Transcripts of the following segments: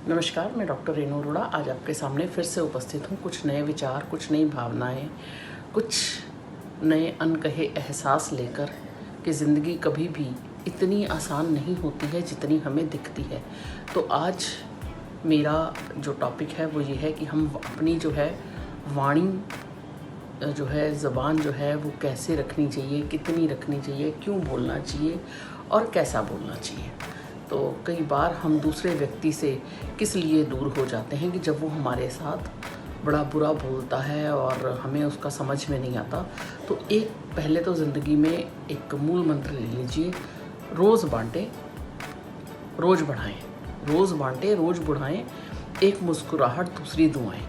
नमस्कार, मैं डॉक्टर रेनू अरोड़ा आज आपके सामने फिर से उपस्थित हूँ। कुछ नए विचार, कुछ नई भावनाएं, कुछ नए अनकहे एहसास लेकर कि ज़िंदगी कभी भी इतनी आसान नहीं होती है जितनी हमें दिखती है। तो आज मेरा जो टॉपिक है वो ये है कि हम अपनी जो है वाणी जो है, ज़बान जो है वो कैसे रखनी चाहिए, कितनी रखनी चाहिए, क्यों बोलना चाहिए और कैसा बोलना चाहिए। तो कई बार हम दूसरे व्यक्ति से किस लिए दूर हो जाते हैं कि जब वो हमारे साथ बड़ा बुरा बोलता है और हमें उसका समझ में नहीं आता। तो एक पहले तो ज़िंदगी में एक मूल मंत्र ले लीजिए, रोज़ बांटें, रोज़ बढ़ाएं। रोज़ बांटें, रोज़ बढ़ाएं, एक मुस्कुराहट, दूसरी दुआएं।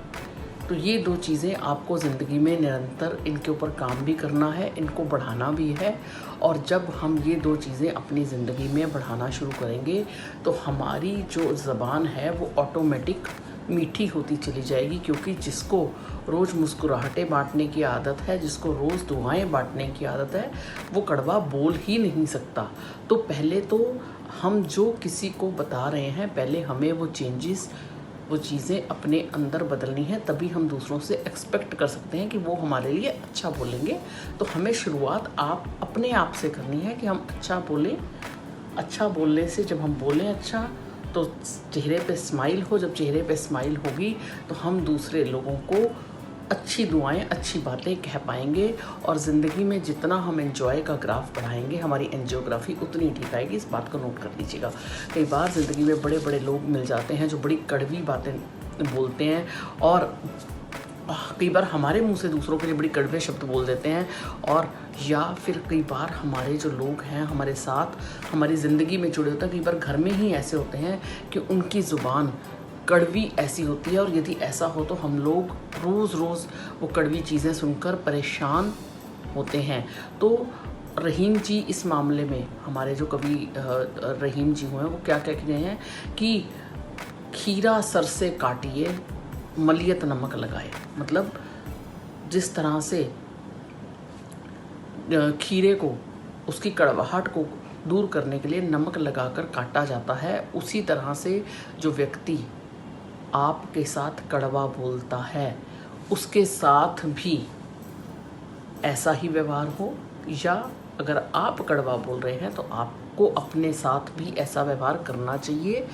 तो ये दो चीज़ें आपको ज़िंदगी में निरंतर इनके ऊपर काम भी करना है, इनको बढ़ाना भी है। और जब हम ये दो चीज़ें अपनी ज़िंदगी में बढ़ाना शुरू करेंगे तो हमारी जो ज़बान है वो ऑटोमेटिक मीठी होती चली जाएगी। क्योंकि जिसको रोज़ मुस्कुराहटें बांटने की आदत है, जिसको रोज़ दुआएं बांटने की आदत है, वो कड़वा बोल ही नहीं सकता। तो पहले तो हम जो किसी को बता रहे हैं, पहले हमें वो चेंजेस, वो चीज़ें अपने अंदर बदलनी है, तभी हम दूसरों से एक्सपेक्ट कर सकते हैं कि वो हमारे लिए अच्छा बोलेंगे। तो हमें शुरुआत आप अपने आप से करनी है कि हम अच्छा बोलें। अच्छा बोलने से जब हम बोलें अच्छा, तो चेहरे पे स्माइल हो, जब चेहरे पे स्माइल होगी तो हम दूसरे लोगों को अच्छी दुआएं, अच्छी बातें कह पाएंगे। और ज़िंदगी में जितना हम एंजॉय का ग्राफ बढ़ाएंगे, हमारी एंजियोग्राफी उतनी ठीक आएगी। इस बात को नोट कर लीजिएगा। कई बार ज़िंदगी में बड़े बड़े लोग मिल जाते हैं जो बड़ी कड़वी बातें बोलते हैं, और कई बार हमारे मुंह से दूसरों के लिए बड़ी कड़वे शब्द बोल देते हैं। और या फिर कई बार हमारे जो लोग हैं, हमारे साथ हमारी ज़िंदगी में जुड़े होते हैं, कई बार घर में ही ऐसे होते हैं कि उनकी ज़ुबान कड़वी ऐसी होती है। और यदि ऐसा हो तो हम लोग रोज़ रोज़ वो कड़वी चीज़ें सुनकर परेशान होते हैं। तो रहीम जी इस मामले में, हमारे जो कवि रहीम जी हुए हैं, वो क्या कहते हैं कि खीरा सर से काटिए, मलियत नमक लगाए। मतलब जिस तरह से खीरे को, उसकी कड़वाहट को दूर करने के लिए नमक लगाकर काटा जाता है, उसी तरह से जो व्यक्ति आपके साथ कड़वा बोलता है उसके साथ भी ऐसा ही व्यवहार हो। या अगर आप कड़वा बोल रहे हैं तो आपको अपने साथ भी ऐसा व्यवहार करना चाहिए,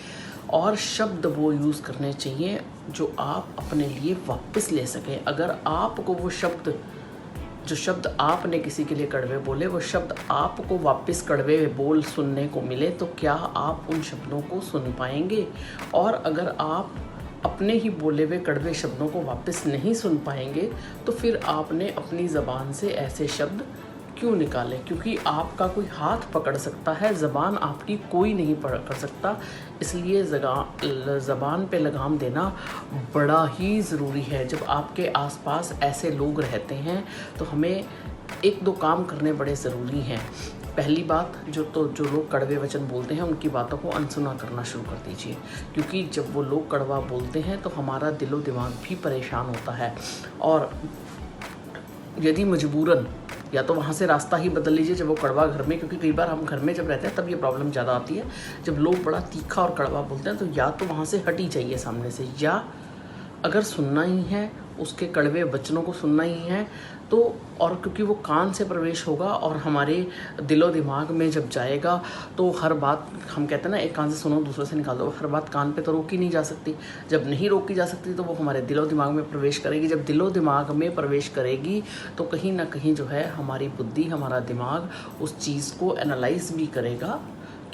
और शब्द वो यूज़ करने चाहिए जो आप अपने लिए वापस ले सकें। अगर आपको वो शब्द, जो शब्द आपने किसी के लिए कड़वे बोले, वो शब्द आपको वापस कड़वे बोल सुनने को मिले, तो क्या आप उन शब्दों को सुन पाएंगे? और अगर आप अपने ही बोले हुए कड़वे शब्दों को वापस नहीं सुन पाएंगे तो फिर आपने अपनी ज़बान से ऐसे शब्द क्यों निकाले? क्योंकि आपका कोई हाथ पकड़ सकता है, ज़बान आपकी कोई नहीं पकड़ सकता। इसलिए ज़बान पे लगाम देना बड़ा ही ज़रूरी है। जब आपके आसपास ऐसे लोग रहते हैं तो हमें एक दो काम करने बड़े ज़रूरी हैं। पहली बात, जो लोग कड़वे वचन बोलते हैं उनकी बातों को अनसुना करना शुरू कर दीजिए। क्योंकि जब वो लोग कड़वा बोलते हैं तो हमारा दिलो दिमाग भी परेशान होता है। और यदि मजबूरन, या तो वहाँ से रास्ता ही बदल लीजिए जब वो कड़वा घर में, क्योंकि कई बार हम घर में जब रहते हैं तब ये प्रॉब्लम ज़्यादा आती है। जब लोग बड़ा तीखा और कड़वा बोलते हैं तो या तो वहाँ से हट ही जाइए सामने से, या अगर सुनना ही है, उसके कड़वे वचनों को सुनना ही है तो, और क्योंकि वो कान से प्रवेश होगा और हमारे दिलो दिमाग में जब जाएगा तो हर बात, हम कहते हैं ना, एक कान से सुनो दूसरे से निकाल दो, हर बात कान पे तो रोकी नहीं जा सकती। जब नहीं रोकी जा सकती तो वो हमारे दिलो दिमाग में प्रवेश करेगी। जब दिलो दिमाग में प्रवेश करेगी तो कहीं ना कहीं जो है हमारी बुद्धि, हमारा दिमाग उस चीज़ को एनालाइज भी करेगा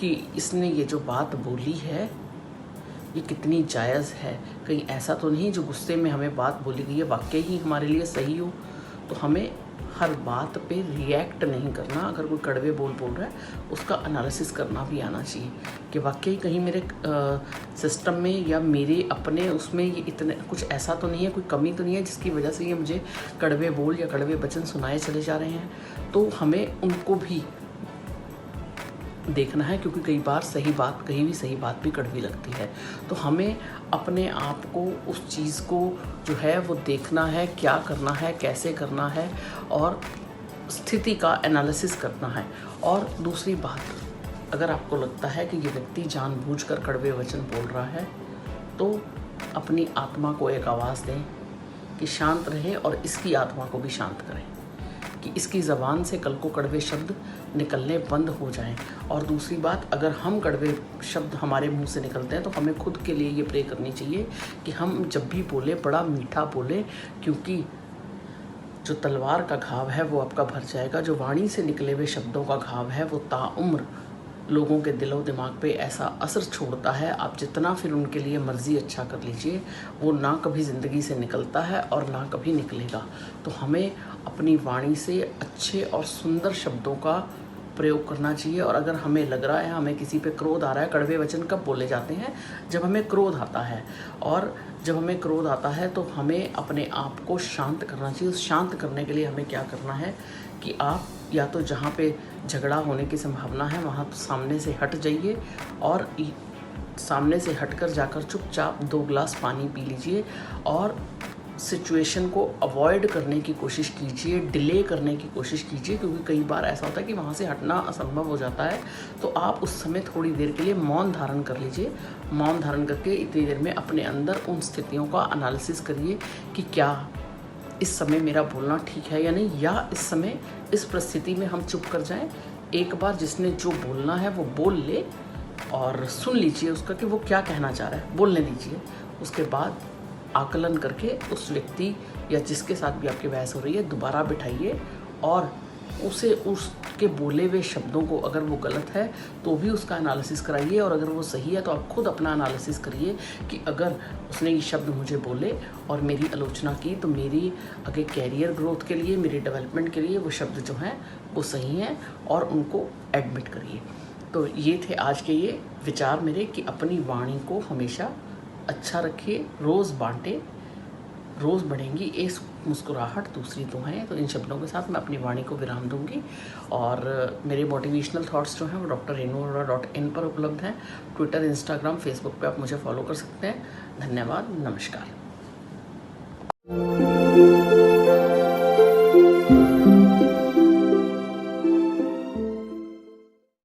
कि इसने ये जो बात बोली है ये कितनी जायज़ है। कहीं ऐसा तो नहीं जो गुस्से में हमें बात बोली गई है वाकई ही हमारे लिए सही हो। तो हमें हर बात पे रिएक्ट नहीं करना। अगर कोई कड़वे बोल रहा है उसका एनालिसिस करना भी आना चाहिए कि वाकई कहीं मेरे सिस्टम में या मेरे अपने उसमें ये इतने कुछ ऐसा तो नहीं है, कोई कमी तो नहीं है जिसकी वजह से ये मुझे कड़वे बोल या कड़वे वचन सुनाए चले जा रहे हैं। तो हमें उनको भी देखना है, क्योंकि कई बार सही बात, कहीं भी सही बात भी कड़वी लगती है। तो हमें अपने आप को, उस चीज़ को जो है वो देखना है, क्या करना है, कैसे करना है, और स्थिति का एनालिसिस करना है। और दूसरी बात, अगर आपको लगता है कि ये व्यक्ति जानबूझकर कड़वे वचन बोल रहा है तो अपनी आत्मा को एक आवाज़ दें कि शांत रहे और इसकी आत्मा को भी शांत करें, कि इसकी ज़बान से कल को कड़वे शब्द निकलने बंद हो जाएं। और दूसरी बात, अगर हम कड़वे शब्द हमारे मुंह से निकलते हैं तो हमें खुद के लिए ये प्रे करनी चाहिए कि हम जब भी बोले बड़ा मीठा बोले, क्योंकि जो तलवार का घाव है वो आपका भर जाएगा, जो वाणी से निकले हुए शब्दों का घाव है वो ताउम्र लोगों के दिलो दिमाग पे ऐसा असर छोड़ता है। आप जितना फिर उनके लिए मर्ज़ी अच्छा कर लीजिए, वो ना कभी ज़िंदगी से निकलता है और ना कभी निकलेगा। तो हमें अपनी वाणी से अच्छे और सुंदर शब्दों का प्रयोग करना चाहिए। और अगर हमें लग रहा है हमें किसी पे क्रोध आ रहा है, कड़वे वचन कब बोले जाते हैं? जब हमें क्रोध आता है। और जब हमें क्रोध आता है तो हमें अपने आप को शांत करना चाहिए। उस शांत करने के लिए हमें क्या करना है कि आप या तो जहाँ पे झगड़ा होने की संभावना है वहाँ तो सामने से हट जाइए, और सामने से हटकर जाकर चुपचाप 2 गिलास पानी पी लीजिए और सिचुएशन को अवॉइड करने की कोशिश कीजिए, डिले करने की कोशिश कीजिए, क्योंकि कई बार ऐसा होता है कि वहाँ से हटना असंभव हो जाता है। तो आप उस समय थोड़ी देर के लिए मौन धारण कर लीजिए। मौन धारण करके इतनी देर में अपने अंदर उन स्थितियों का एनालिसिस करिए कि क्या इस समय मेरा बोलना ठीक है या नहीं, या इस समय इस परिस्थिति में हम चुप कर जाएं। एक बार जिसने जो बोलना है वो बोल ले और सुन लीजिए उसका कि वो क्या कहना चाह रहा है, बोलने दीजिए। उसके बाद आकलन करके उस व्यक्ति या जिसके साथ भी आपकी बहस हो रही है दोबारा बिठाइए और उसे उसके बोले हुए शब्दों को, अगर वो गलत है तो भी उसका एनालिसिस कराइए, और अगर वो सही है तो आप खुद अपना एनालिसिस करिए कि अगर उसने ये शब्द मुझे बोले और मेरी आलोचना की तो मेरी आगे कैरियर ग्रोथ के लिए, मेरी डेवलपमेंट के लिए वो शब्द जो हैं वो सही हैं, और उनको एडमिट करिए। तो ये थे आज के ये विचार मेरे कि अपनी वाणी को हमेशा अच्छा रखिए, रोज़ बांटे, रोज़ बढ़ेंगी एक मुस्कुराहट दूसरी तो हैं। तो इन शब्दों के साथ मैं अपनी वाणी को विराम दूंगी। और मेरे मोटिवेशनल थॉट्स जो हैं वो drrenuarora.in पर उपलब्ध हैं। ट्विटर, इंस्टाग्राम, फेसबुक पे आप मुझे फॉलो कर सकते हैं। धन्यवाद, नमस्कार।